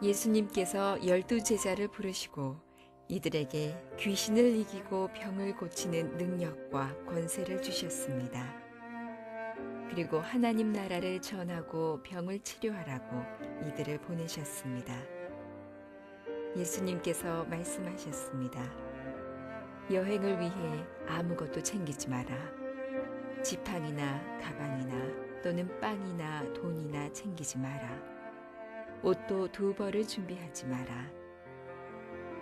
예수님께서 12제자를 부르시고 이들에게 귀신을 이기고 병을 고치는 능력과 권세를 주셨습니다. 그리고 하나님 나라를 전하고 병을 치료하라고 이들을 보내셨습니다. 예수님께서 말씀하셨습니다. 여행을 위해 아무것도 챙기지 마라. 지팡이나 가방이나 또는 빵이나 돈이나 챙기지 마라. 옷도 2벌을 준비하지 마라.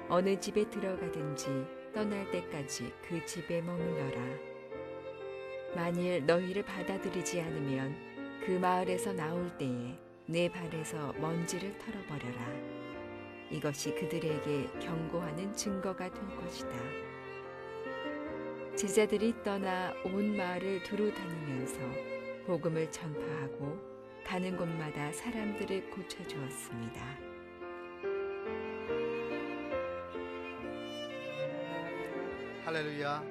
어느 집에 들어가든지 떠날 때까지 그 집에 머물러라. 만일 너희를 받아들이지 않으면 그 마을에서 나올 때에 내 발에서 먼지를 털어버려라. 이것이 그들에게 경고하는 증거가 될 것이다. 제자들이 떠나 온 마을을 두루 다니면서 복음을 전파하고 가는 곳마다 사람들을 고쳐주었습니다. 할렐루야.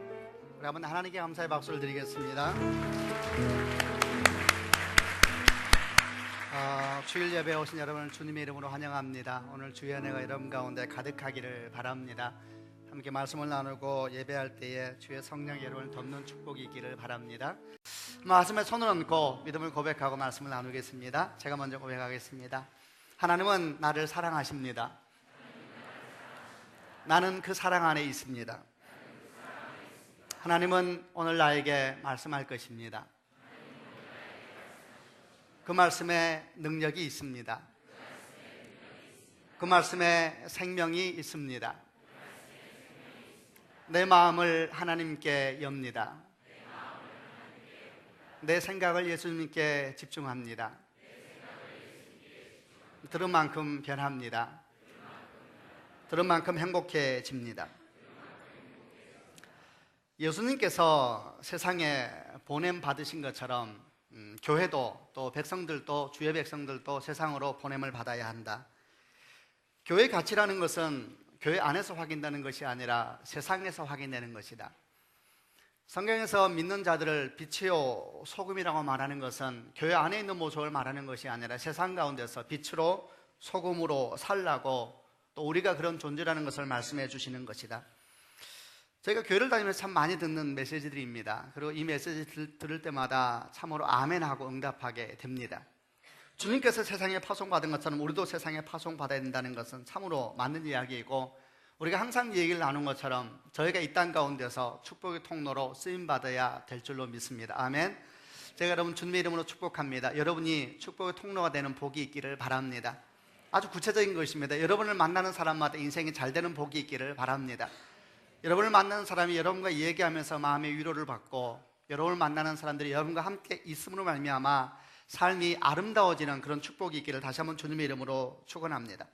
우리 한번 하나님께 감사의 박수를 드리겠습니다. 주일 예배에 오신 여러분을 주님의 이름으로 환영합니다. 오늘 주의 은혜가 여러분 가운데 가득하기를 바랍니다. 함께 말씀을 나누고 예배할 때에 주의 성령이 여러분을 덮는 축복이 있기를 바랍니다. 말씀에 손을 얹고 믿음을 고백하고 말씀을 나누겠습니다. 제가 먼저 고백하겠습니다. 하나님은 나를 사랑하십니다. 나는 그 사랑 안에 있습니다. 하나님은 오늘 나에게 말씀할 것입니다. 그 말씀에 능력이 있습니다. 그 말씀에 생명이 있습니다. 내 마음을 하나님께 엽니다. 내 생각을 예수님께 집중합니다. 들은 만큼 변합니다. 들은 만큼 행복해집니다. 예수님께서 세상에 보냄 받으신 것처럼 교회도 또 백성들도 주의 백성들도 세상으로 보냄을 받아야 한다. 교회의 가치라는 것은 교회 안에서 확인되는 것이 아니라 세상에서 확인되는 것이다. 성경에서 믿는 자들을 빛이요 소금이라고 말하는 것은 교회 안에 있는 모습을 말하는 것이 아니라 세상 가운데서 빛으로 소금으로 살라고 또 우리가 그런 존재라는 것을 말씀해 주시는 것이다. 저희가 교회를 다니면서 참 많이 듣는 메시지들입니다. 그리고 이 메시지 들을 때마다 참으로 아멘하고 응답하게 됩니다. 주님께서 세상에 파송받은 것처럼 우리도 세상에 파송받아야 된다는 것은 참으로 맞는 이야기이고, 우리가 항상 이 얘기를 나눈 것처럼 저희가 이 땅 가운데서 축복의 통로로 쓰임받아야 될 줄로 믿습니다. 아멘. 제가 여러분 주님의 이름으로 축복합니다. 여러분이 축복의 통로가 되는 복이 있기를 바랍니다. 아주 구체적인 것입니다. 여러분을 만나는 사람마다 인생이 잘 되는 복이 있기를 바랍니다. 여러분을 만나는 사람이 여러분과 얘기하면서 마음의 위로를 받고, 여러분을 만나는 사람들이 여러분과 함께 있음으로 말미암아 삶이 아름다워지는 그런 축복이 있기를 다시 한번 주님의 이름으로 축원합니다.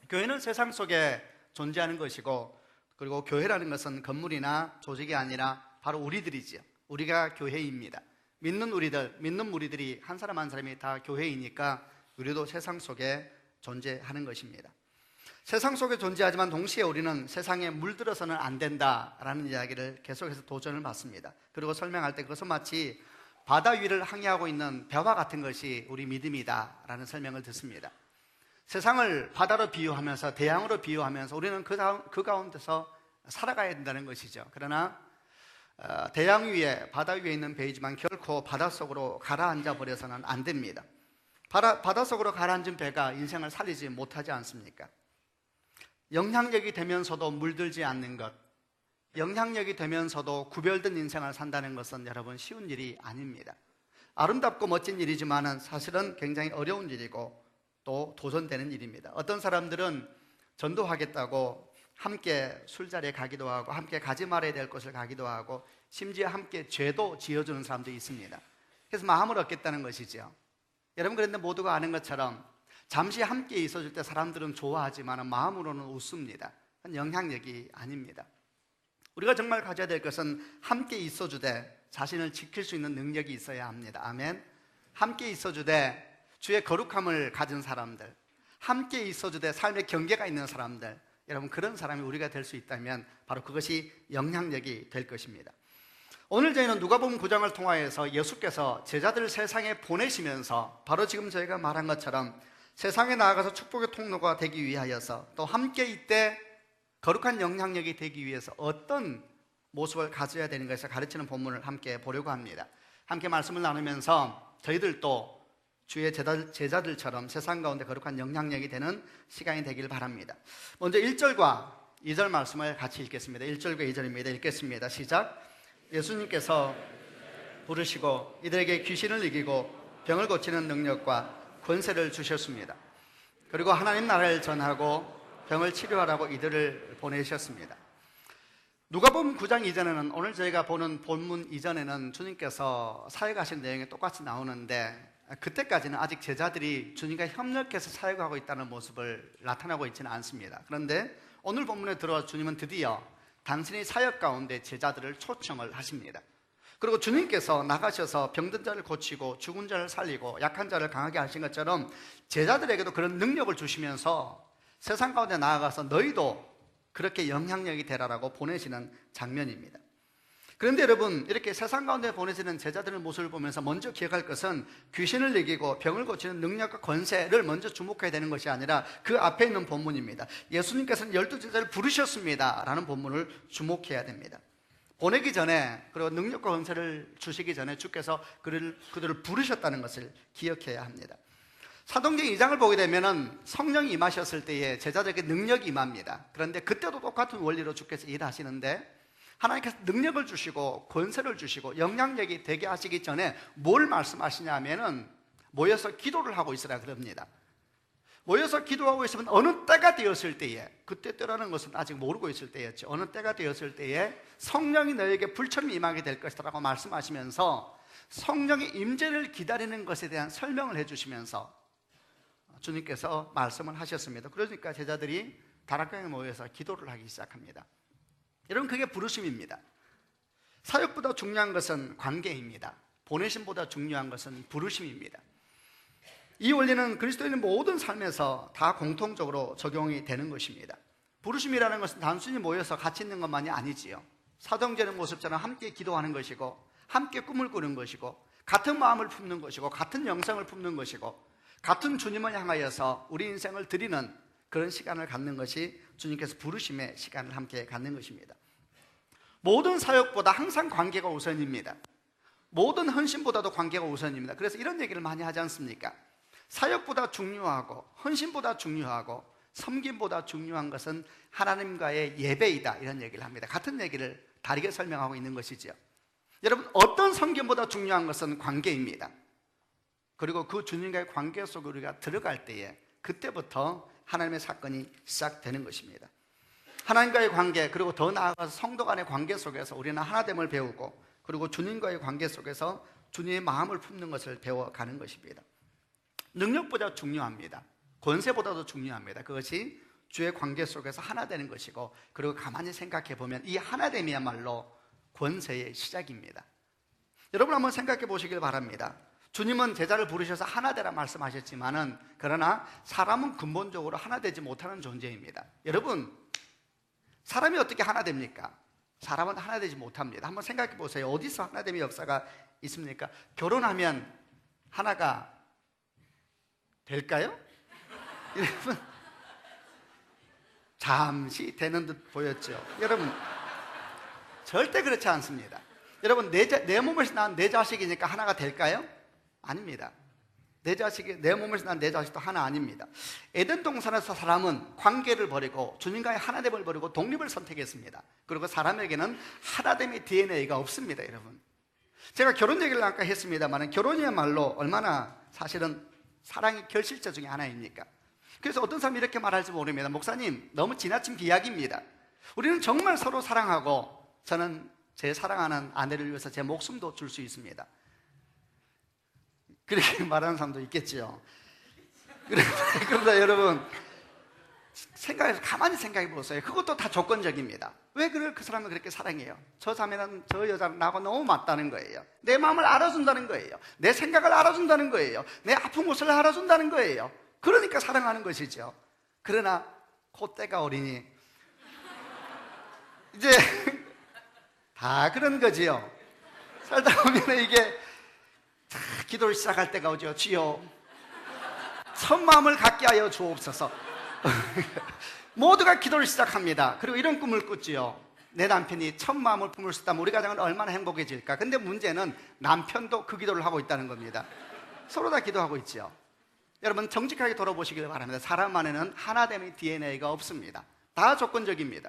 교회는 세상 속에 존재하는 것이고, 그리고 교회라는 것은 건물이나 조직이 아니라 바로 우리들이지요. 우리가 교회입니다. 믿는 우리들, 믿는 무리들이 한 사람 한 사람이 다 교회이니까 우리도 세상 속에 존재하는 것입니다. 세상 속에 존재하지만 동시에 우리는 세상에 물들어서는 안 된다라는 이야기를 계속해서 도전을 받습니다. 그리고 설명할 때 그것은 마치 바다 위를 항해하고 있는 배와 같은 것이 우리 믿음이다라는 설명을 듣습니다. 세상을 바다로 비유하면서 대양으로 비유하면서 우리는 그 가운데서 살아가야 된다는 것이죠. 그러나 대양 위에 바다 위에 있는 배이지만 결코 바닷속으로 가라앉아 버려서는 안 됩니다. 바닷속으로 가라앉은 배가 인생을 살리지 못하지 않습니까? 영향력이 되면서도 물들지 않는 것, 영향력이 되면서도 구별된 인생을 산다는 것은 여러분 쉬운 일이 아닙니다. 아름답고 멋진 일이지만 사실은 굉장히 어려운 일이고 또 도전되는 일입니다. 어떤 사람들은 전도하겠다고 함께 술자리에 가기도 하고 함께 가지 말아야 될 곳을 가기도 하고 심지어 함께 죄도 지어주는 사람도 있습니다. 그래서 마음을 얻겠다는 것이죠. 여러분, 그런데 모두가 아는 것처럼 잠시 함께 있어줄 때 사람들은 좋아하지만 마음으로는 웃습니다. 그건 영향력이 아닙니다. 우리가 정말 가져야 될 것은 함께 있어주되 자신을 지킬 수 있는 능력이 있어야 합니다. 아멘. 함께 있어주되 주의 거룩함을 가진 사람들, 함께 있어주되 삶의 경계가 있는 사람들, 여러분 그런 사람이 우리가 될 수 있다면 바로 그것이 영향력이 될 것입니다. 오늘 저희는 누가복음 9장을 통하여서 예수께서 제자들을 세상에 보내시면서 바로 지금 저희가 말한 것처럼 세상에 나아가서 축복의 통로가 되기 위하여서 또 함께 이때 거룩한 영향력이 되기 위해서 어떤 모습을 가져야 되는 것을 가르치는 본문을 함께 보려고 합니다. 함께 말씀을 나누면서 저희들도 주의 제자들처럼 세상 가운데 거룩한 영향력이 되는 시간이 되길 바랍니다. 먼저 1절과 2절 말씀을 같이 읽겠습니다. 1절과 2절입니다. 읽겠습니다. 시작. 예수님께서 부르시고 이들에게 귀신을 이기고 병을 고치는 능력과 권세를 주셨습니다. 그리고 하나님 나라를 전하고 병을 치료하라고 이들을 보내셨습니다. 누가복음 9장 이전에는, 오늘 저희가 보는 본문 이전에는 주님께서 사역하신 내용이 똑같이 나오는데, 그때까지는 아직 제자들이 주님과 협력해서 사역하고 있다는 모습을 나타나고 있지는 않습니다. 그런데 오늘 본문에 들어와 주님은 드디어 당신의 사역 가운데 제자들을 초청을 하십니다. 그리고 주님께서 나가셔서 병든 자를 고치고 죽은 자를 살리고 약한 자를 강하게 하신 것처럼 제자들에게도 그런 능력을 주시면서 세상 가운데 나아가서 너희도 그렇게 영향력이 되라라고 보내시는 장면입니다. 그런데 여러분, 이렇게 세상 가운데 보내시는 제자들의 모습을 보면서 먼저 기억할 것은 귀신을 이기고 병을 고치는 능력과 권세를 먼저 주목해야 되는 것이 아니라 그 앞에 있는 본문입니다. 예수님께서는 12제자를 부르셨습니다 라는 본문을 주목해야 됩니다. 보내기 전에, 그리고 능력과 권세를 주시기 전에 주께서 그들을 부르셨다는 것을 기억해야 합니다. 사도행전 2장을 보게 되면 성령이 임하셨을 때에 제자들에게 능력이 임합니다. 그런데 그때도 똑같은 원리로 주께서 일하시는데, 하나님께서 능력을 주시고 권세를 주시고 영향력이 되게 하시기 전에 뭘 말씀하시냐 하면은 모여서 기도를 하고 있으라 그럽니다. 모여서 기도하고 있으면 어느 때가 되었을 때에, 그때 때라는 것은 아직 모르고 있을 때였죠. 어느 때가 되었을 때에 성령이 너에게 불처럼 임하게 될 것이라고 말씀하시면서 성령의 임재를 기다리는 것에 대한 설명을 해주시면서 주님께서 말씀을 하셨습니다. 그러니까 제자들이 다락방에 모여서 기도를 하기 시작합니다. 여러분, 그게 부르심입니다. 사역보다 중요한 것은 관계입니다. 보내심보다 중요한 것은 부르심입니다. 이 원리는 그리스도인의 모든 삶에서 다 공통적으로 적용이 되는 것입니다. 부르심이라는 것은 단순히 모여서 같이 있는 것만이 아니지요. 사도행전의 모습처럼 함께 기도하는 것이고, 함께 꿈을 꾸는 것이고, 같은 마음을 품는 것이고, 같은 영성을 품는 것이고, 같은 주님을 향하여서 우리 인생을 드리는 그런 시간을 갖는 것이 주님께서 부르심의 시간을 함께 갖는 것입니다. 모든 사역보다 항상 관계가 우선입니다. 모든 헌신보다도 관계가 우선입니다. 그래서 이런 얘기를 많이 하지 않습니까? 사역보다 중요하고 헌신보다 중요하고 섬김보다 중요한 것은 하나님과의 예배이다, 이런 얘기를 합니다. 같은 얘기를 다르게 설명하고 있는 것이죠. 여러분, 어떤 섬김보다 중요한 것은 관계입니다. 그리고 그 주님과의 관계 속에 우리가 들어갈 때에 그때부터 하나님의 사건이 시작되는 것입니다. 하나님과의 관계, 그리고 더 나아가서 성도 간의 관계 속에서 우리는 하나됨을 배우고, 그리고 주님과의 관계 속에서 주님의 마음을 품는 것을 배워가는 것입니다. 능력보다 중요합니다. 권세보다도 중요합니다. 그것이 주의 관계 속에서 하나 되는 것이고, 그리고 가만히 생각해 보면 이 하나됨이야말로 권세의 시작입니다. 여러분, 한번 생각해 보시길 바랍니다. 주님은 제자를 부르셔서 하나 되라 말씀하셨지만은, 그러나 사람은 근본적으로 하나 되지 못하는 존재입니다. 여러분, 사람이 어떻게 하나 됩니까? 사람은 하나 되지 못합니다. 한번 생각해 보세요. 어디서 하나됨의 역사가 있습니까? 결혼하면 하나가 될까요? 여러분, 잠시 되는 듯 보였죠. 여러분, 절대 그렇지 않습니다. 여러분, 내 몸에서 난 내 자식이니까 하나가 될까요? 아닙니다. 내 몸에서 난 내 자식도 하나 아닙니다. 에덴 동산에서 사람은 관계를 버리고 주님과의 하나됨을 버리고 독립을 선택했습니다. 그리고 사람에게는 하나됨의 DNA가 없습니다. 여러분, 제가 결혼 얘기를 아까 했습니다만, 결혼이야말로 얼마나 사실은 사랑의 결실체 중에 하나입니까? 그래서 어떤 사람이 이렇게 말할지 모릅니다. 목사님, 너무 지나친 비약입니다. 우리는 정말 서로 사랑하고, 저는 제 사랑하는 아내를 위해서 제 목숨도 줄 수 있습니다. 그렇게 말하는 사람도 있겠지요. 그러나 여러분, 가만히 생각해 보세요. 그것도 다 조건적입니다. 왜 그 사람을 그렇게 사랑해요? 저 자매는, 저 여자는 나하고 너무 맞다는 거예요. 내 마음을 알아준다는 거예요. 내 생각을 알아준다는 거예요. 내 아픈 곳을 알아준다는 거예요. 그러니까 사랑하는 것이죠. 그러나 콧대가 어리니 이제 다 그런 거지요. 살다 보면 이게 기도를 시작할 때가 오죠. 주여, 첫 마음을 갖게 하여 주옵소서. 모두가 기도를 시작합니다. 그리고 이런 꿈을 꿨지요. 내 남편이 첫 마음을 품을 수 있다면 우리 가정은 얼마나 행복해질까. 근데 문제는 남편도 그 기도를 하고 있다는 겁니다. 서로 다 기도하고 있죠. 여러분 정직하게 돌아보시길 바랍니다. 사람 안에는 하나됨의 DNA가 없습니다. 다 조건적입니다.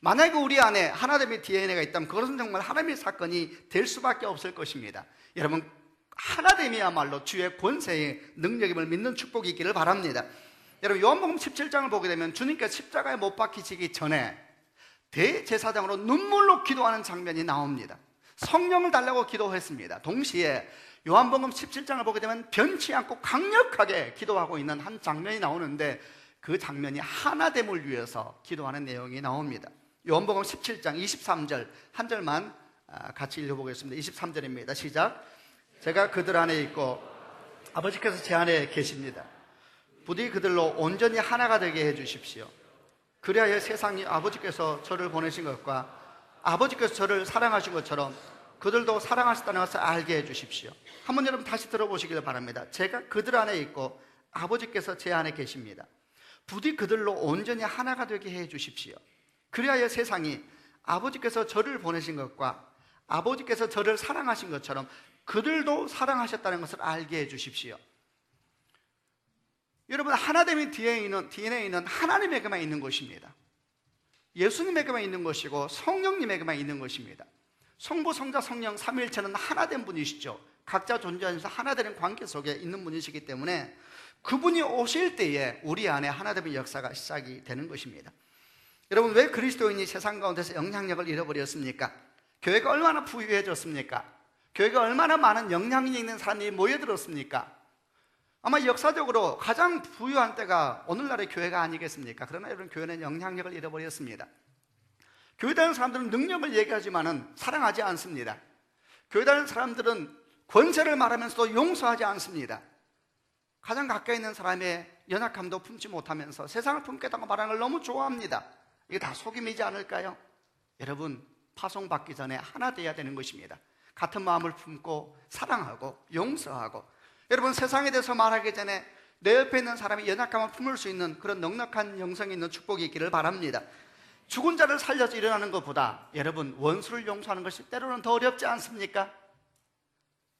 만약에 우리 안에 하나됨의 DNA가 있다면 그것은 정말 하나님의 사건이 될 수밖에 없을 것입니다. 여러분 하나됨이야말로 주의 권세의 능력임을 믿는 축복이 있기를 바랍니다. 여러분 요한복음 17장을 보게 되면 주님께서 십자가에 못 박히시기 전에 대제사장으로 눈물로 기도하는 장면이 나옵니다. 성령을 달라고 기도했습니다. 동시에 요한복음 17장을 보게 되면 변치 않고 강력하게 기도하고 있는 한 장면이 나오는데 그 장면이 하나됨을 위해서 기도하는 내용이 나옵니다. 요한복음 17장 23절 한 절만 같이 읽어보겠습니다. 23절입니다. 시작. 제가 그들 안에 있고 아버지께서 제 안에 계십니다. 부디 그들로 온전히 하나가 되게 해주십시오. 그리하여 세상이 아버지께서 저를 보내신 것과 아버지께서 저를 사랑하신 것처럼 그들도 사랑하셨다는 것을 알게 해주십시오. 한번 여러분 다시 들어보시길 바랍니다. 제가 그들 안에 있고 아버지께서 제 안에 계십니다. 부디 그들로 온전히 하나가 되게 해주십시오. 그리하여 세상이 아버지께서 저를 보내신 것과 아버지께서 저를 사랑하신 것처럼 그들도 사랑하셨다는 것을 알게 해주십시오. 여러분 하나됨의 DNA는 하나님에게만 있는 것입니다. 예수님에게만 있는 것이고 성령님에게만 있는 것입니다. 성부, 성자, 성령 삼위일체는 하나된 분이시죠. 각자 존재하면서 하나되는 관계 속에 있는 분이시기 때문에 그분이 오실 때에 우리 안에 하나됨의 역사가 시작이 되는 것입니다. 여러분 왜 그리스도인이 세상 가운데서 영향력을 잃어버렸습니까? 교회가 얼마나 부유해졌습니까? 교회가 얼마나 많은 영향력 있는 사람이 모여들었습니까? 아마 역사적으로 가장 부유한 때가 오늘날의 교회가 아니겠습니까? 그러나 여러분 교회는 영향력을 잃어버렸습니다. 교회 다니는 사람들은 능력을 얘기하지만은 사랑하지 않습니다. 교회 다니는 사람들은 권세를 말하면서도 용서하지 않습니다. 가장 가까이 있는 사람의 연약함도 품지 못하면서 세상을 품겠다고 말하는 걸 너무 좋아합니다. 이게 다 속임이지 않을까요? 여러분 파송받기 전에 하나 돼야 되는 것입니다. 같은 마음을 품고 사랑하고 용서하고, 여러분 세상에 대해서 말하기 전에 내 옆에 있는 사람이 연약함을 품을 수 있는 그런 넉넉한 영성이 있는 축복이 있기를 바랍니다. 죽은 자를 살려서 일어나는 것보다 여러분 원수를 용서하는 것이 때로는 더 어렵지 않습니까?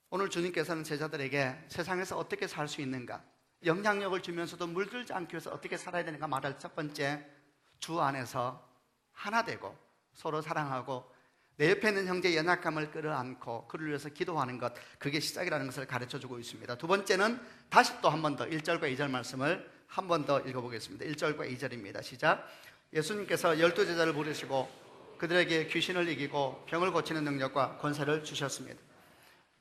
오늘 주님께서는 제자들에게 세상에서 어떻게 살 수 있는가, 영향력을 주면서도 물들지 않기 위해서 어떻게 살아야 되는가 말할 첫 번째, 주 안에서 하나 되고 서로 사랑하고 내 옆에 있는 형제의 연약함을 끌어안고 그를 위해서 기도하는 것, 그게 시작이라는 것을 가르쳐주고 있습니다. 두 번째는 다시 또 한 번 더 1절과 2절 말씀을 한 번 더 읽어보겠습니다. 1절과 2절입니다. 시작. 예수님께서 12제자를 부르시고 그들에게 귀신을 이기고 병을 고치는 능력과 권세를 주셨습니다.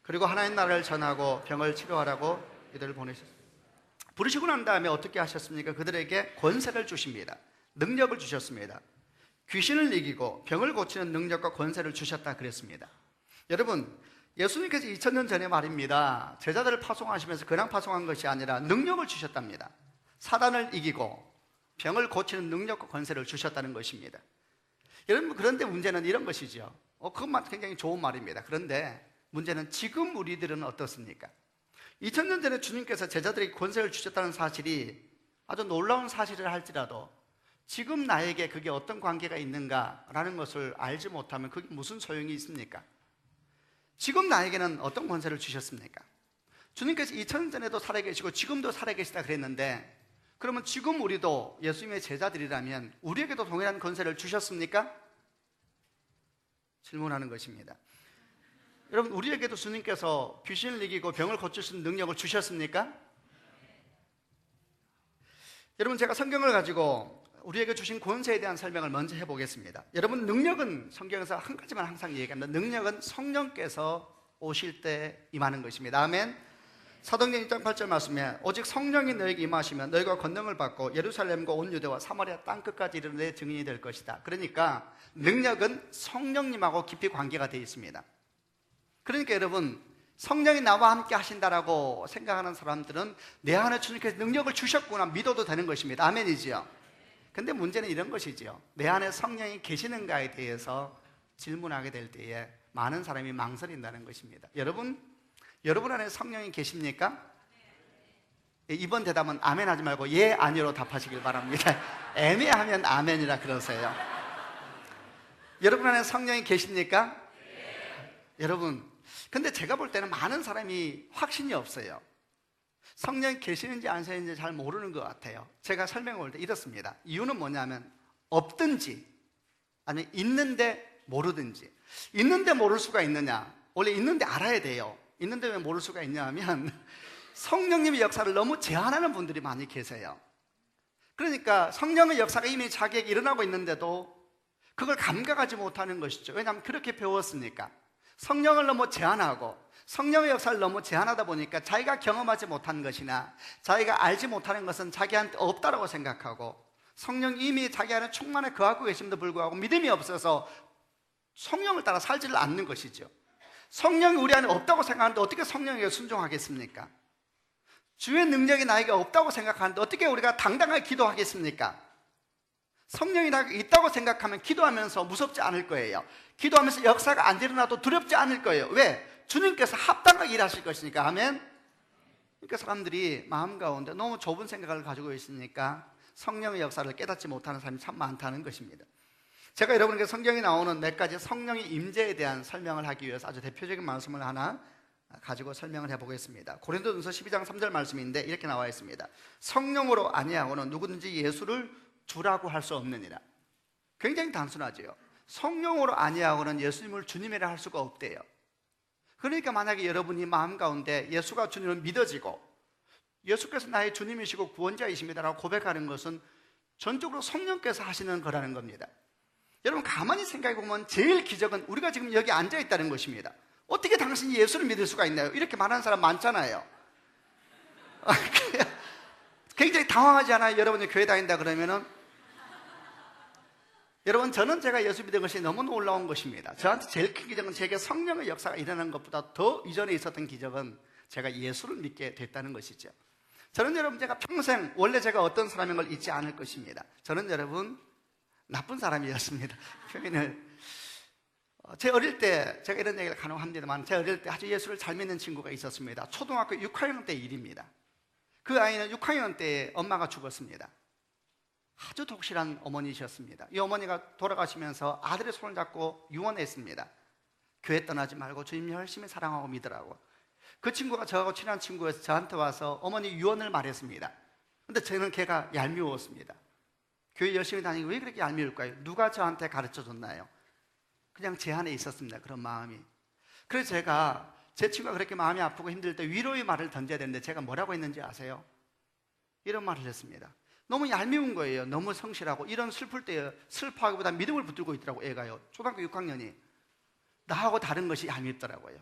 그리고 하나님 나라를 전하고 병을 치료하라고 이들을 보내셨습니다. 부르시고 난 다음에 어떻게 하셨습니까? 그들에게 권세를 주십니다. 능력을 주셨습니다. 귀신을 이기고 병을 고치는 능력과 권세를 주셨다 그랬습니다. 여러분 예수님께서 2000년 전에 말입니다, 제자들을 파송하시면서 그냥 파송한 것이 아니라 능력을 주셨답니다. 사단을 이기고 병을 고치는 능력과 권세를 주셨다는 것입니다. 여러분 그런데 문제는 이런 것이죠. 그것만 굉장히 좋은 말입니다. 그런데 문제는 지금 우리들은 어떻습니까? 2000년 전에 주님께서 제자들에게 권세를 주셨다는 사실이 아주 놀라운 사실을 할지라도 지금 나에게 그게 어떤 관계가 있는가라는 것을 알지 못하면 그게 무슨 소용이 있습니까? 지금 나에게는 어떤 권세를 주셨습니까? 주님께서 2000년 전에도 살아계시고 지금도 살아계시다 그랬는데, 그러면 지금 우리도 예수님의 제자들이라면 우리에게도 동일한 권세를 주셨습니까? 질문하는 것입니다. 여러분 우리에게도 주님께서 귀신을 이기고 병을 고칠 수 있는 능력을 주셨습니까? 여러분 제가 성경을 가지고 우리에게 주신 권세에 대한 설명을 먼저 해보겠습니다. 여러분 능력은 성경에서 한 가지만 항상 얘기합니다. 능력은 성령께서 오실 때 임하는 것입니다. 아멘. 사도행전 1장 8절 말씀에 오직 성령이 너에게 임하시면 너희가 권능을 받고 예루살렘과 온 유대와 사마리아 땅끝까지 이르는 내 증인이 될 것이다. 그러니까 능력은 성령님하고 깊이 관계가 되어 있습니다. 그러니까 여러분 성령이 나와 함께 하신다라고 생각하는 사람들은 내 안에 주님께서 능력을 주셨구나 믿어도 되는 것입니다. 아멘이지요. 근데 문제는 이런 것이지요. 내 안에 성령이 계시는가에 대해서 질문하게 될 때에 많은 사람이 망설인다는 것입니다. 여러분 안에 성령이 계십니까? 이번 대답은 아멘 하지 말고 예, 아니요로 답하시길 바랍니다. 애매하면 아멘이라 그러세요. 여러분 안에 성령이 계십니까? 여러분, 근데 제가 볼 때는 많은 사람이 확신이 없어요. 성령이 계시는지 안 계시는지 잘 모르는 것 같아요. 제가 설명을 볼 때 이렇습니다. 이유는 뭐냐면 없든지 아니면 있는데 모르든지. 있는데 모를 수가 있느냐? 원래 있는데 알아야 돼요. 있는데 왜 모를 수가 있냐 하면 성령님의 역사를 너무 제한하는 분들이 많이 계세요. 그러니까 성령의 역사가 이미 자기에게 일어나고 있는데도 그걸 감각하지 못하는 것이죠. 왜냐하면 그렇게 배웠으니까. 성령을 너무 제한하고 성령의 역사를 너무 제한하다 보니까 자기가 경험하지 못한 것이나 자기가 알지 못하는 것은 자기한테 없다라고 생각하고, 성령이 이미 자기 안에 충만히 거하고 계심에도 불구하고 믿음이 없어서 성령을 따라 살지를 않는 것이죠. 성령이 우리 안에 없다고 생각하는데 어떻게 성령에게 순종하겠습니까? 주의 능력이 나에게 없다고 생각하는데 어떻게 우리가 당당하게 기도하겠습니까? 성령이 나에게 있다고 생각하면 기도하면서 무섭지 않을 거예요. 기도하면서 역사가 안 일어나도 두렵지 않을 거예요. 왜? 주님께서 합당하게 일하실 것이니까. 아멘. 그러니까 사람들이 마음 가운데 너무 좁은 생각을 가지고 있으니까 성령의 역사를 깨닫지 못하는 사람이 참 많다는 것입니다. 제가 여러분에게 성경에 나오는 몇 가지 성령의 임재에 대한 설명을 하기 위해서 아주 대표적인 말씀을 하나 가지고 설명을 해보겠습니다. 고린도전서 12장 3절 말씀인데 이렇게 나와 있습니다. 성령으로 아니하고는 누구든지 예수를 주라고 할 수 없느니라. 굉장히 단순하죠. 성령으로 아니하고는 예수님을 주님이라 할 수가 없대요. 그러니까 만약에 여러분이 마음 가운데 예수가 주님을 믿어지고 예수께서 나의 주님이시고 구원자이십니다라고 고백하는 것은 전적으로 성령께서 하시는 거라는 겁니다. 여러분 가만히 생각해 보면 제일 기적은 우리가 지금 여기 앉아 있다는 것입니다. 어떻게 당신이 예수를 믿을 수가 있나요? 이렇게 말하는 사람 많잖아요. 굉장히 당황하지 않아요? 여러분이 교회 다닌다 그러면은. 여러분, 저는 제가 예수 믿은 것이 너무 놀라운 것입니다. 저한테 제일 큰 기적은 제게 성령의 역사가 일어나는 것보다 더 이전에 있었던 기적은 제가 예수를 믿게 됐다는 것이죠. 저는 여러분, 제가 평생 원래 제가 어떤 사람인 걸 잊지 않을 것입니다. 저는 여러분 나쁜 사람이었습니다. 표현을 제 어릴 때, 제가 이런 얘기를 간혹 합니다만, 제 어릴 때 아주 예수를 잘 믿는 친구가 있었습니다. 초등학교 6학년 때 일입니다. 그 아이는 6학년 때 엄마가 죽었습니다. 아주 독실한 어머니셨습니다. 이 어머니가 돌아가시면서 아들의 손을 잡고 유언했습니다. 교회 떠나지 말고 주님 열심히 사랑하고 믿으라고. 그 친구가 저하고 친한 친구여서 저한테 와서 어머니 유언을 말했습니다. 근데 저는 걔가 얄미웠습니다. 교회 열심히 다니고 왜 그렇게 얄미울까요? 누가 저한테 가르쳐 줬나요? 그냥 제 안에 있었습니다. 그런 마음이. 그래서 제가 제 친구가 그렇게 마음이 아프고 힘들 때 위로의 말을 던져야 되는데 제가 뭐라고 했는지 아세요? 이런 말을 했습니다. 너무 얄미운 거예요. 너무 성실하고 이런 슬플 때 슬퍼하기보다 믿음을 붙들고 있더라고. 애가요. 초등학교 6학년이 나하고 다른 것이 얄밉더라고요.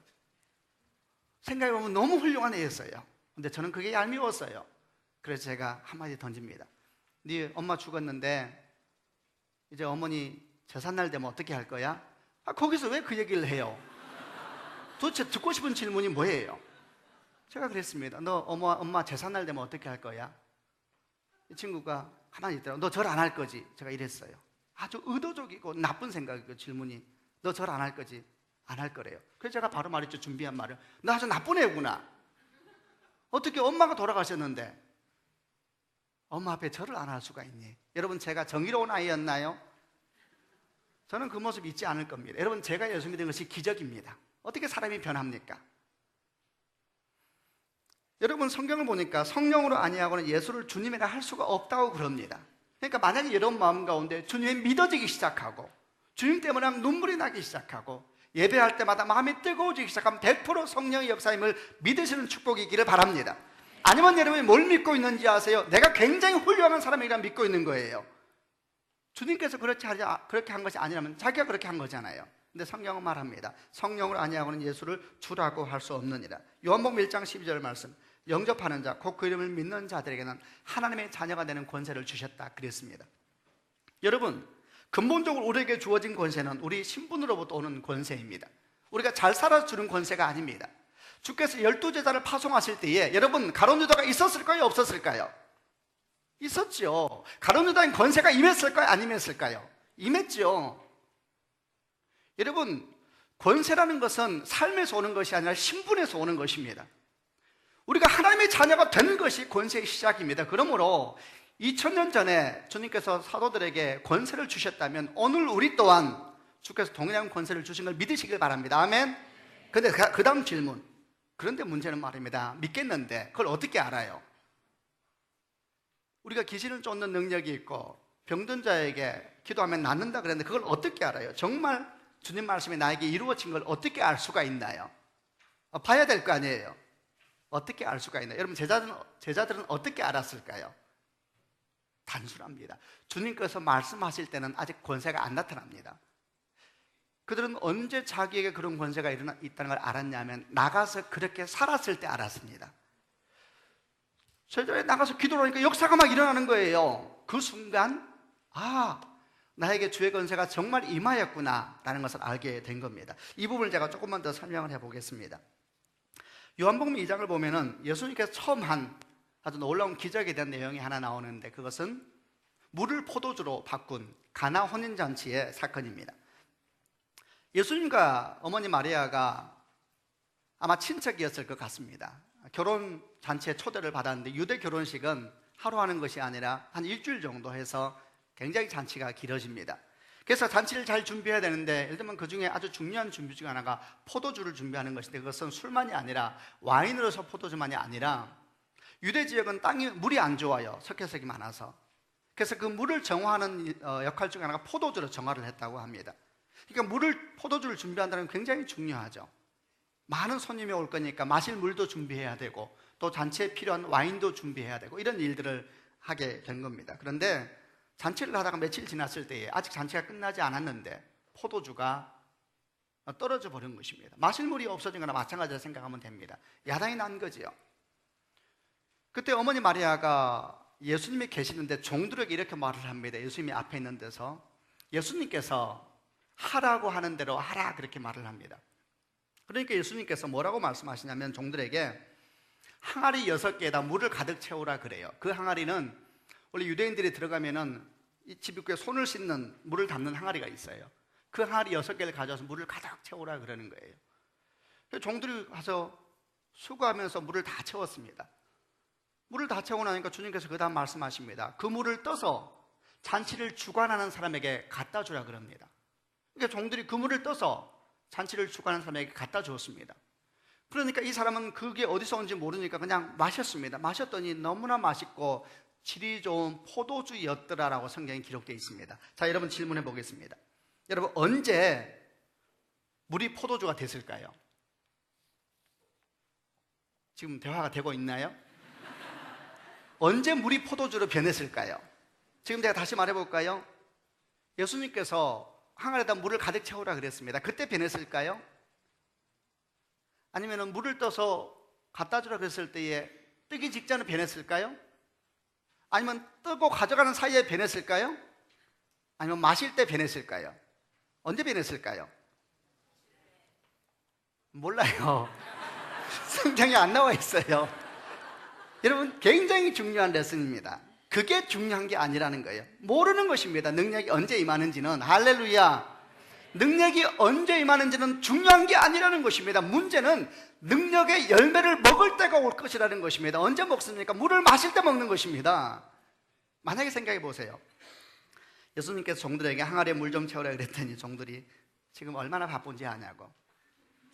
생각해보면 너무 훌륭한 애였어요. 근데 저는 그게 얄미웠어요. 그래서 제가 한마디 던집니다. 네 엄마 죽었는데 이제 어머니 제삿날 되면 어떻게 할 거야? 거기서 왜 그 얘기를 해요? 도대체 듣고 싶은 질문이 뭐예요? 제가 그랬습니다. 너 엄마 제삿날 되면 어떻게 할 거야? 이 친구가 가만히 있더라고. 너 절 안 할 거지? 제가 이랬어요. 아주 의도적이고 나쁜 생각이고 질문이. 너 절 안 할 거지? 안 할 거래요. 그래서 제가 바로 말했죠. 준비한 말을. 너 아주 나쁜 애구나. 어떻게 엄마가 돌아가셨는데 엄마 앞에 절을 안 할 수가 있니? 여러분, 제가 정의로운 아이였나요? 저는 그 모습 잊지 않을 겁니다. 여러분, 제가 예수 믿은 것이 기적입니다. 어떻게 사람이 변합니까? 여러분, 성경을 보니까 성령으로 아니하고는 예수를 주님이라 할 수가 없다고 그럽니다. 그러니까 만약에 여러분 마음 가운데 주님이 믿어지기 시작하고 주님 때문에 눈물이 나기 시작하고 예배할 때마다 마음이 뜨거워지기 시작하면 100% 성령의 역사임을 믿으시는 축복이 있기를 바랍니다. 아니면 여러분이 뭘 믿고 있는지 아세요? 내가 굉장히 훌륭한 사람이라 믿고 있는 거예요. 주님께서 그렇게 한 것이 아니라면 자기가 그렇게 한 거잖아요. 근데 성경은 말합니다. 성령으로 아니하고는 예수를 주라고 할 수 없느니라. 요한복음 1장 12절 말씀. 영접하는 자, 곧 그 이름을 믿는 자들에게는 하나님의 자녀가 되는 권세를 주셨다 그랬습니다. 여러분, 근본적으로 우리에게 주어진 권세는 우리 신분으로부터 오는 권세입니다. 우리가 잘 살아주는 권세가 아닙니다. 주께서 12제자를 파송하실 때에 여러분, 가룟 유다가 있었을까요? 없었을까요? 있었죠. 가룟 유다인 권세가 임했을까요? 안 임했을까요? 임했죠. 여러분, 권세라는 것은 삶에서 오는 것이 아니라 신분에서 오는 것입니다. 우리가 하나님의 자녀가 되는 것이 권세의 시작입니다. 그러므로 2000년 전에 주님께서 사도들에게 권세를 주셨다면 오늘 우리 또한 주께서 동일한 권세를 주신 걸 믿으시길 바랍니다. 아멘. 근데 그 다음 질문. 그런데 문제는 말입니다. 믿겠는데 그걸 어떻게 알아요? 우리가 귀신을 쫓는 능력이 있고 병든 자에게 기도하면 낫는다 그랬는데 그걸 어떻게 알아요? 정말 주님 말씀이 나에게 이루어진 걸 어떻게 알 수가 있나요? 봐야 될 거 아니에요. 어떻게 알 수가 있나요? 여러분 제자들은 어떻게 알았을까요? 단순합니다. 주님께서 말씀하실 때는 아직 권세가 안 나타납니다. 그들은 언제 자기에게 그런 권세가 있다는 걸 알았냐면 나가서 그렇게 살았을 때 알았습니다. 제자들이 나가서 기도를 하니까 역사가 막 일어나는 거예요. 그 순간 나에게 주의 권세가 정말 임하였구나 라는 것을 알게 된 겁니다. 이 부분을 제가 조금만 더 설명을 해보겠습니다. 요한복음 2장을 보면은 예수님께서 처음 한 아주 놀라운 기적에 대한 내용이 하나 나오는데 그것은 물을 포도주로 바꾼 가나 혼인잔치의 사건입니다. 예수님과 어머니 마리아가 아마 친척이었을 것 같습니다. 결혼 잔치에 초대를 받았는데 유대 결혼식은 하루 하는 것이 아니라 한 일주일 정도 해서 굉장히 잔치가 길어집니다. 그래서 잔치를 잘 준비해야 되는데 예를 들면 그 중에 아주 중요한 준비 중 하나가 포도주를 준비하는 것인데 그것은 술만이 아니라 와인으로서 포도주만이 아니라 유대 지역은 땅이 물이 안 좋아요. 석회색이 많아서. 그래서 그 물을 정화하는 역할 중 하나가 포도주로 정화를 했다고 합니다. 그러니까 포도주를 준비한다는 건 굉장히 중요하죠. 많은 손님이 올 거니까 마실 물도 준비해야 되고 또 잔치에 필요한 와인도 준비해야 되고 이런 일들을 하게 된 겁니다. 그런데 잔치를 하다가 며칠 지났을 때에 아직 잔치가 끝나지 않았는데 포도주가 떨어져 버린 것입니다. 마실 물이 없어진 거나 마찬가지로 생각하면 됩니다. 야단이 난 거지요. 그때 어머니 마리아가 예수님이 계시는데 종들에게 이렇게 말을 합니다. 예수님이 앞에 있는 데서 예수님께서 하라고 하는 대로 하라 그렇게 말을 합니다. 그러니까 예수님께서 뭐라고 말씀하시냐면 종들에게 항아리 6개에다 물을 가득 채우라 그래요. 그 항아리는 원래 유대인들이 들어가면은 이 집 입구에 손을 씻는 물을 담는 항아리가 있어요. 그 항아리 6개를 가져와서 물을 가득 채우라 그러는 거예요. 그래서 종들이 가서 수고하면서 물을 다 채웠습니다. 물을 다 채우고 나니까 주님께서 그 다음 말씀하십니다. 그 물을 떠서 잔치를 주관하는 사람에게 갖다 주라 그럽니다. 그러니까 종들이 그 물을 떠서 잔치를 주관하는 사람에게 갖다 주었습니다. 그러니까 이 사람은 그게 어디서 온지 모르니까 그냥 마셨습니다. 마셨더니 너무나 맛있고 질이 좋은 포도주였더라라고 성경에 기록되어 있습니다. 자, 여러분 질문해 보겠습니다. 여러분 언제 물이 포도주가 됐을까요? 지금 대화가 되고 있나요? 언제 물이 포도주로 변했을까요? 지금 제가 다시 말해볼까요? 예수님께서 항아리에다 물을 가득 채우라 그랬습니다. 그때 변했을까요? 아니면 물을 떠서 갖다 주라 그랬을 때에 뜨기 직전에 변했을까요? 아니면 뜨고 가져가는 사이에 변했을까요? 아니면 마실 때 변했을까요? 언제 변했을까요? 몰라요. 성경에 안 나와 있어요. 여러분 굉장히 중요한 레슨입니다. 그게 중요한 게 아니라는 거예요. 모르는 것입니다. 능력이 언제 임하는지는. 할렐루야. 능력이 언제 임하는지는 중요한 게 아니라는 것입니다. 문제는 능력의 열매를 먹을 때가 올 것이라는 것입니다. 언제 먹습니까? 물을 마실 때 먹는 것입니다. 만약에 생각해 보세요. 예수님께서 종들에게 항아리에 물 좀 채우라 그랬더니 종들이 지금 얼마나 바쁜지 아냐고,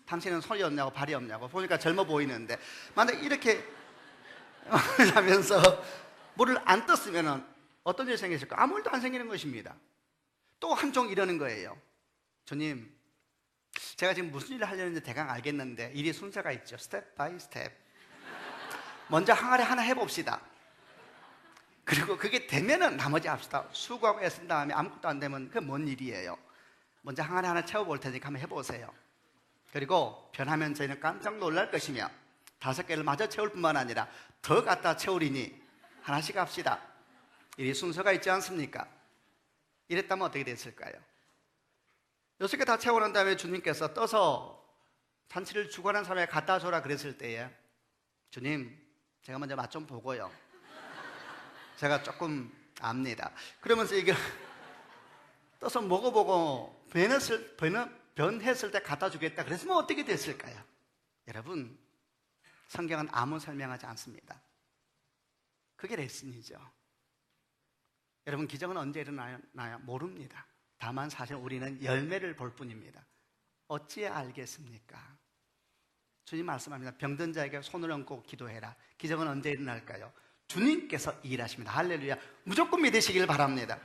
당신은 손이 없냐고 발이 없냐고, 보니까 젊어 보이는데, 만약 이렇게 하면서 물을 안 떴으면 어떤 일이 생겼을까? 아무 일도 안 생기는 것입니다. 또 한쪽 이러는 거예요. 주님, 제가 지금 무슨 일을 하려는지 대강 알겠는데 일이 순서가 있죠. 스텝 바이 스텝. 먼저 항아리 하나 해봅시다. 그리고 그게 되면은 나머지 합시다. 수고하고 애쓴 다음에 아무것도 안 되면 그게 뭔 일이에요. 먼저 항아리 하나 채워볼 테니까 한번 해보세요. 그리고 변하면 저희는 깜짝 놀랄 것이며 5개를 마저 채울 뿐만 아니라 더 갖다 채우리니 하나씩 합시다. 일이 순서가 있지 않습니까? 이랬다면 어떻게 됐을까요? 6개 다 채우는 다음에 주님께서 떠서 잔치를 주관한 사람에게 갖다 줘라 그랬을 때에, 주님, 제가 먼저 맛 좀 보고요. 제가 조금 압니다. 그러면서 이게 떠서 먹어보고 변했을 때 갖다 주겠다 그랬으면 어떻게 됐을까요? 여러분, 성경은 아무 설명하지 않습니다. 그게 레슨이죠. 여러분, 기적은 언제 일어나요? 모릅니다. 다만 사실 우리는 열매를 볼 뿐입니다. 어찌 알겠습니까? 주님 말씀합니다. 병든 자에게 손을 얹고 기도해라. 기적은 언제 일어날까요? 주님께서 일하십니다. 할렐루야. 무조건 믿으시길 바랍니다.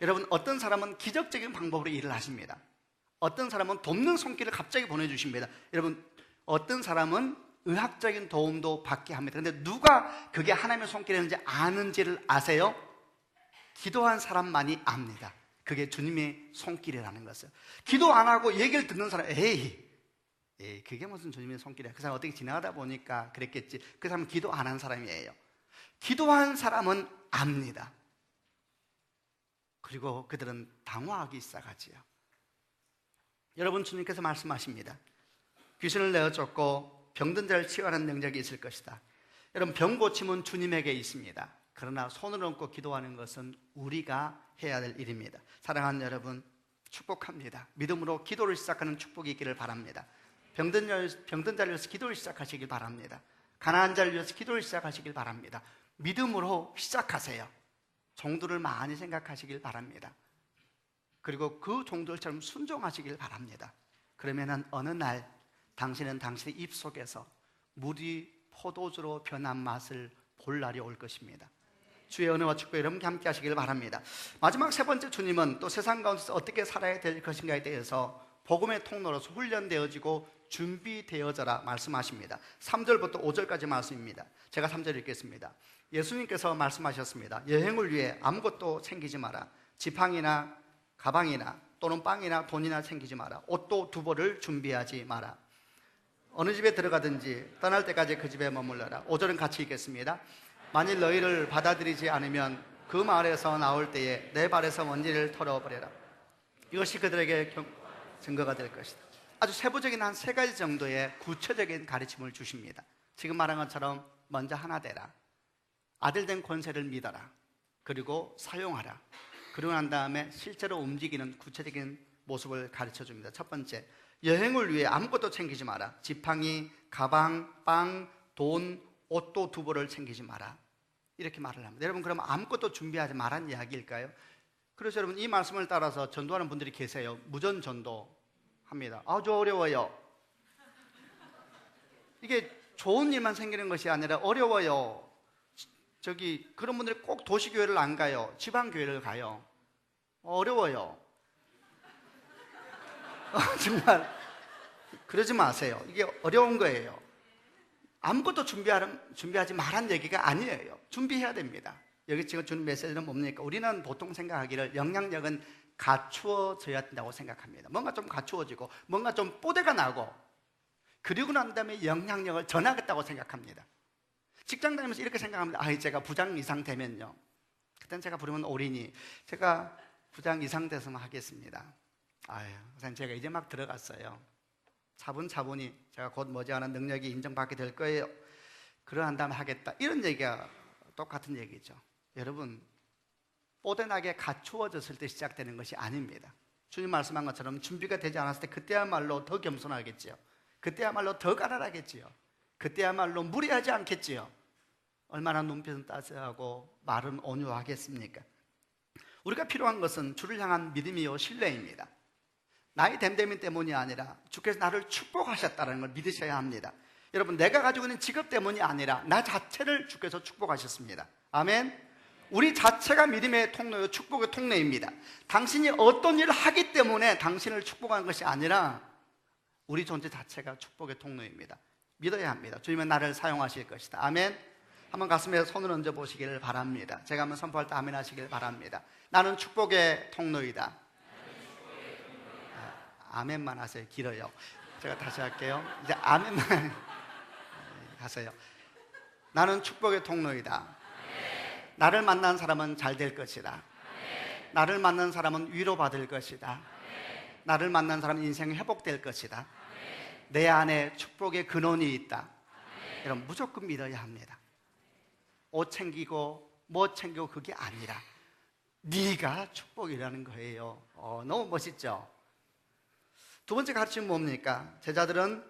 여러분, 어떤 사람은 기적적인 방법으로 일을 하십니다. 어떤 사람은 돕는 손길을 갑자기 보내주십니다. 여러분, 어떤 사람은 의학적인 도움도 받게 합니다. 그런데 누가 그게 하나님의 손길이었는지 아는지를 아세요? 기도한 사람만이 압니다. 그게 주님의 손길이라는 것을. 기도 안 하고 얘기를 듣는 사람, 에이 그게 무슨 주님의 손길이야. 그 사람 어떻게 지나가다 보니까 그랬겠지. 그 사람은 기도 안 한 사람이에요. 기도한 사람은 압니다. 그리고 그들은 당황하기 시작하지요. 여러분, 주님께서 말씀하십니다. 귀신을 내어 쫓고 병든 자를 치유하는 능력이 있을 것이다. 여러분, 병 고침은 주님에게 있습니다. 그러나 손을 얹고 기도하는 것은 우리가 해야 될 일입니다. 사랑하는 여러분, 축복합니다. 믿음으로 기도를 시작하는 축복이 있기를 바랍니다. 병든 자를 위해서 기도를 시작하시길 바랍니다. 가난한 자를 위해서 기도를 시작하시길 바랍니다. 믿음으로 시작하세요. 종들을 많이 생각하시길 바랍니다. 그리고 그 종들처럼 순종하시길 바랍니다. 그러면은 어느 날 당신은 당신의 입속에서 물이 포도주로 변한 맛을 볼 날이 올 것입니다. 주의 은혜와 축복 여러분께 함께 하시길 바랍니다. 마지막 세 번째, 주님은 또 세상 가운데서 어떻게 살아야 될 것인가에 대해서 복음의 통로로서 훈련되어지고 준비되어져라 말씀하십니다. 3절부터 5절까지 말씀입니다. 제가 3절 읽겠습니다. 예수님께서 말씀하셨습니다. 여행을 위해 아무것도 챙기지 마라. 지팡이나 가방이나 또는 빵이나 돈이나 챙기지 마라. 옷도 두 벌을 준비하지 마라. 어느 집에 들어가든지 떠날 때까지 그 집에 머물러라. 5절은 같이 읽겠습니다. 만일 너희를 받아들이지 않으면 그 마을에서 나올 때에 내 발에서 먼지를 털어버려라. 이것이 그들에게 증거가 될 것이다. 아주 세부적인 한 3가지 정도의 구체적인 가르침을 주십니다. 지금 말한 것처럼 먼저 하나 되라. 아들된 권세를 믿어라. 그리고 사용하라. 그러고 난 다음에 실제로 움직이는 구체적인 모습을 가르쳐 줍니다. 첫 번째, 여행을 위해 아무것도 챙기지 마라. 지팡이, 가방, 빵, 돈, 옷도 두 벌을 챙기지 마라. 이렇게 말을 합니다. 여러분, 그러면 아무것도 준비하지 말란 이야기일까요? 그래서 여러분, 이 말씀을 따라서 전도하는 분들이 계세요. 무전전도 합니다. 아주 어려워요. 이게 좋은 일만 생기는 것이 아니라 어려워요. 그런 분들이 꼭 도시교회를 안 가요. 지방교회를 가요. 어려워요. 정말 그러지 마세요. 이게 어려운 거예요. 아무것도 준비하지 말란 얘기가 아니에요. 준비해야 됩니다. 여기 지금 주는 메시지는 뭡니까? 우리는 보통 생각하기를 영향력은 갖추어져야 된다고 생각합니다. 뭔가 좀 갖추어지고 뭔가 좀 뽀대가 나고 그리고 난 다음에 영향력을 전하겠다고 생각합니다. 직장 다니면서 이렇게 생각합니다. 제가 부장 이상 되면요, 그땐 제가 부르면 올인이 제가 부장 이상 돼서만 하겠습니다. 선생님, 제가 이제 막 들어갔어요. 차분히 제가 곧 머지않은 능력이 인정받게 될 거예요. 그러한 다음에 하겠다. 이런 얘기가 똑같은 얘기죠. 여러분, 뽀대나게 갖추어졌을 때 시작되는 것이 아닙니다. 주님 말씀한 것처럼 준비가 되지 않았을 때 그때야말로 더 겸손하겠지요. 그때야말로 더 가난하겠지요. 그때야말로 무리하지 않겠지요. 얼마나 눈빛은 따스하고 말은 온유하겠습니까? 우리가 필요한 것은 주를 향한 믿음이요 신뢰입니다. 나의 됨됨이 때문이 아니라 주께서 나를 축복하셨다는 걸 믿으셔야 합니다. 여러분, 내가 가지고 있는 직업 때문이 아니라 나 자체를 주께서 축복하셨습니다. 아멘. 우리 자체가 믿음의 통로요, 축복의 통로입니다. 당신이 어떤 일을 하기 때문에 당신을 축복하는 것이 아니라 우리 존재 자체가 축복의 통로입니다. 믿어야 합니다. 주님은 나를 사용하실 것이다. 아멘. 한번 가슴에 손을 얹어 보시기를 바랍니다. 제가 한번 선포할 때 아멘 하시길 바랍니다. 나는 축복의 통로이다. 아멘만 하세요. 길어요. 제가 다시 할게요. 이제 아멘만 하세요. 나는 축복의 통로이다. 나를 만난 사람은 잘 될 것이다. 나를 만난 사람은 위로받을 것이다. 나를 만난 사람은 인생이 회복될 것이다. 내 안에 축복의 근원이 있다. 여러분, 무조건 믿어야 합니다. 옷 챙기고 뭐 챙기고 그게 아니라 네가 축복이라는 거예요. 너무 멋있죠? 두 번째 가르침은 뭡니까? 제자들은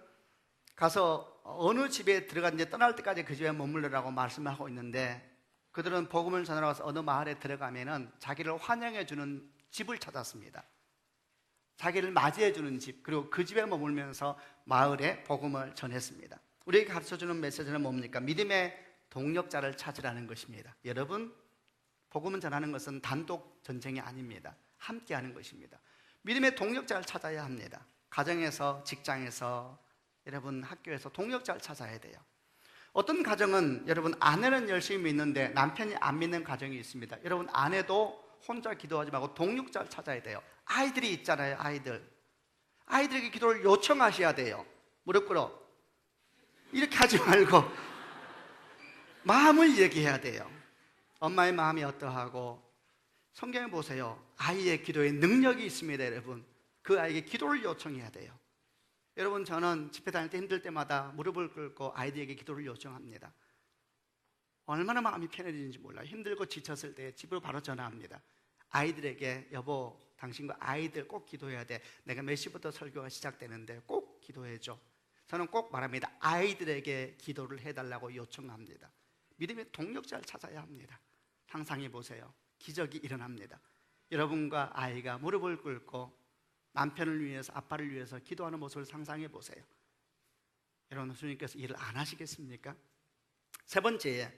가서 어느 집에 들어갔는지 떠날 때까지 그 집에 머물러라고 말씀하고 있는데, 그들은 복음을 전하러 가서 어느 마을에 들어가면은 자기를 환영해 주는 집을 찾았습니다. 자기를 맞이해 주는 집, 그리고 그 집에 머물면서 마을에 복음을 전했습니다. 우리에게 가르쳐주는 메시지는 뭡니까? 믿음의 동력자를 찾으라는 것입니다. 여러분, 복음을 전하는 것은 단독 전쟁이 아닙니다. 함께 하는 것입니다. 믿음의 동력자를 찾아야 합니다. 가정에서, 직장에서, 여러분 학교에서 동력자를 찾아야 돼요. 어떤 가정은 여러분 아내는 열심히 믿는데 남편이 안 믿는 가정이 있습니다. 여러분 아내도 혼자 기도하지 말고 동력자를 찾아야 돼요. 아이들이 있잖아요. 아이들에게 기도를 요청하셔야 돼요. 무릎 꿇어 이렇게 하지 말고 마음을 얘기해야 돼요. 엄마의 마음이 어떠하고, 성경에 보세요. 아이의 기도에 능력이 있습니다. 여러분, 그 아이에게 기도를 요청해야 돼요. 여러분, 저는 집회 다닐 때 힘들 때마다 무릎을 꿇고 아이들에게 기도를 요청합니다. 얼마나 마음이 편해지는지 몰라요. 힘들고 지쳤을 때 집으로 바로 전화합니다. 아이들에게, 여보, 당신과 아이들 꼭 기도해야 돼. 내가 몇 시부터 설교가 시작되는데 꼭 기도해줘. 저는 꼭 말합니다. 아이들에게 기도를 해달라고 요청합니다. 믿음의 동력자를 찾아야 합니다. 상상해 보세요. 기적이 일어납니다. 여러분과 아이가 무릎을 꿇고 남편을 위해서, 아빠를 위해서 기도하는 모습을 상상해 보세요. 여러분, 주님께서 일을 안 하시겠습니까? 세 번째에,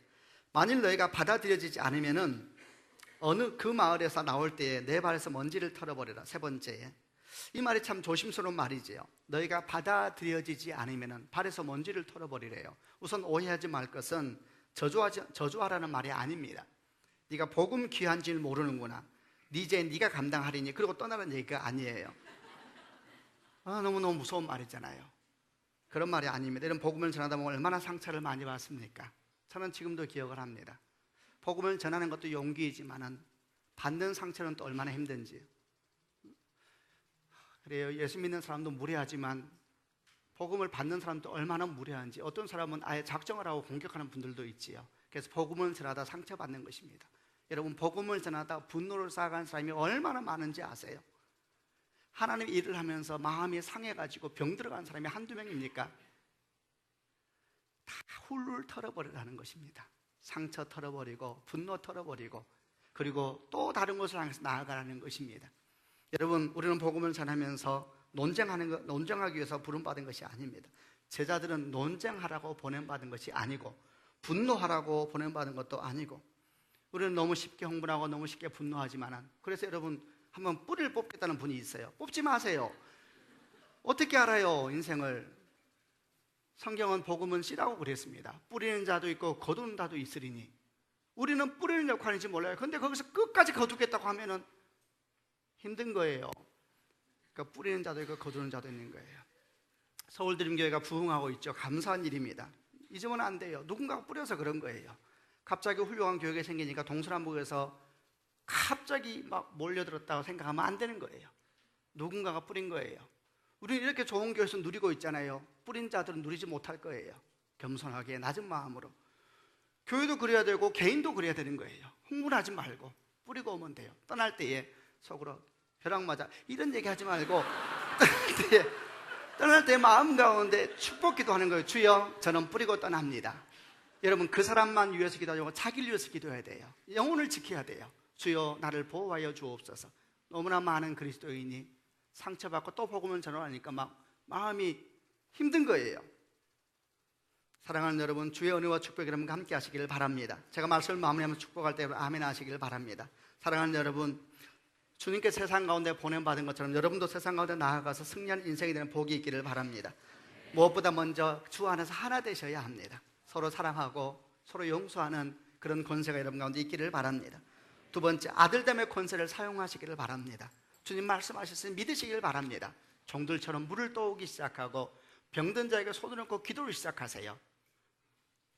만일 너희가 받아들여지지 않으면은 어느 그 마을에서 나올 때에 내 발에서 먼지를 털어버려라. 세 번째에, 이 말이 참 조심스러운 말이지요. 너희가 받아들여지지 않으면은 발에서 먼지를 털어버리래요. 우선 오해하지 말 것은 저주하라는 말이 아닙니다. 네가 복음 귀한 줄 모르는구나, 이제 네가 감당하리니, 그리고 떠나라는 얘기가 아니에요. 너무너무 무서운 말이잖아요. 그런 말이 아닙니다. 이런 복음을 전하다 보면 얼마나 상처를 많이 받습니까? 저는 지금도 기억을 합니다. 복음을 전하는 것도 용기이지만은 받는 상처는 또 얼마나 힘든지. 그래요. 예수 믿는 사람도 무례하지만 복음을 받는 사람도 얼마나 무례한지. 어떤 사람은 아예 작정을 하고 공격하는 분들도 있지요. 그래서 복음을 전하다 상처받는 것입니다. 여러분, 복음을 전하다 분노를 쌓아간 사람이 얼마나 많은지 아세요? 하나님 일을 하면서 마음이 상해가지고 병 들어간 사람이 한두 명입니까? 다 훌훌 털어버리라는 것입니다. 상처 털어버리고 분노 털어버리고, 그리고 또 다른 것을 향해서 나아가라는 것입니다. 여러분, 우리는 복음을 전하면서 논쟁하기 위해서 부름받은 것이 아닙니다. 제자들은 논쟁하라고 보냄받은 것이 아니고, 분노하라고 보냄받은 것도 아니고, 우리는 너무 쉽게 흥분하고 너무 쉽게 분노하지만은, 그래서 여러분, 한번 뿌리를 뽑겠다는 분이 있어요. 뽑지 마세요. 어떻게 알아요, 인생을? 성경은 복음은 씨라고 그랬습니다. 뿌리는 자도 있고 거두는 자도 있으리니. 우리는 뿌리는 역할인지 몰라요. 근데 거기서 끝까지 거두겠다고 하면은 힘든 거예요. 그러니까 뿌리는 자도 있고 거두는 자도 있는 거예요. 서울드림교회가 부흥하고 있죠. 감사한 일입니다. 잊으면 안 돼요. 누군가가 뿌려서 그런 거예요. 갑자기 훌륭한 교회가 생기니까 동서남북에서 갑자기 막 몰려들었다고 생각하면 안 되는 거예요. 누군가가 뿌린 거예요. 우리는 이렇게 좋은 교회에서 누리고 있잖아요. 뿌린 자들은 누리지 못할 거예요. 겸손하게 낮은 마음으로. 교회도 그래야 되고 개인도 그래야 되는 거예요. 흥분하지 말고 뿌리고 오면 돼요. 떠날 때에 속으로 벼락 맞아 이런 얘기 하지 말고 떠날 때 마음 가운데 축복 기도하는 거예요. 주여, 저는 뿌리고 떠납니다. 여러분, 그 사람만 위해서 기도하지 말고 자기를 위해서 기도해야 돼요. 영혼을 지켜야 돼요. 주여, 나를 보호하여 주옵소서. 너무나 많은 그리스도인이 상처받고 또 복음을 전하니까 막 마음이 힘든 거예요. 사랑하는 여러분, 주의 은혜와 축복이 여러분과 함께 하시기를 바랍니다. 제가 말씀을 마무리하면서 축복할 때 아멘 하시기를 바랍니다. 사랑하는 여러분, 주님께 세상 가운데 보냄받은 것처럼 여러분도 세상 가운데 나아가서 승리하는 인생이 되는 복이 있기를 바랍니다. 무엇보다 먼저 주 안에서 하나 되셔야 합니다. 서로 사랑하고 서로 용서하는 그런 권세가 여러분 가운데 있기를 바랍니다. 두 번째, 아들됨의 권세를 사용하시기를 바랍니다. 주님 말씀하셨으니 믿으시기를 바랍니다. 종들처럼 물을 떠오기 시작하고 병든 자에게 손을 얹고 기도를 시작하세요.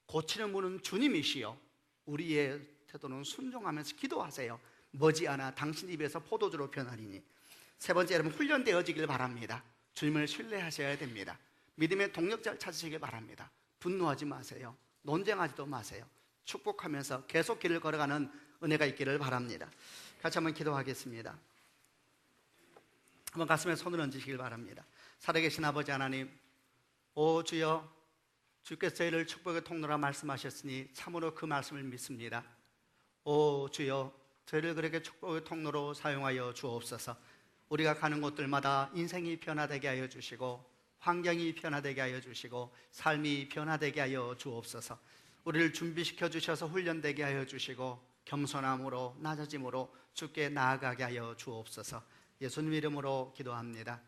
고치는 분은 주님이시요, 우리의 태도는 순종하면서 기도하세요. 머지않아 당신 입에서 포도주로 변하리니. 세 번째, 여러분 훈련되어지길 바랍니다. 주님을 신뢰하셔야 됩니다. 믿음의 동력자를 찾으시길 바랍니다. 분노하지 마세요. 논쟁하지도 마세요. 축복하면서 계속 길을 걸어가는 은혜가 있기를 바랍니다. 같이 한번 기도하겠습니다. 한번 가슴에 손을 얹으시길 바랍니다. 살아계신 아버지 하나님, 오 주여, 주께서 저희를 축복의 통로라 말씀하셨으니 참으로 그 말씀을 믿습니다. 오 주여, 저희를 그렇게 축복의 통로로 사용하여 주옵소서. 우리가 가는 곳들마다 인생이 변화되게 하여 주시고 환경이 변화되게 하여 주시고 삶이 변화되게 하여 주옵소서. 우리를 준비시켜 주셔서 훈련되게 하여 주시고 겸손함으로 낮아짐으로 주께 나아가게 하여 주옵소서. 예수님 이름으로 기도합니다.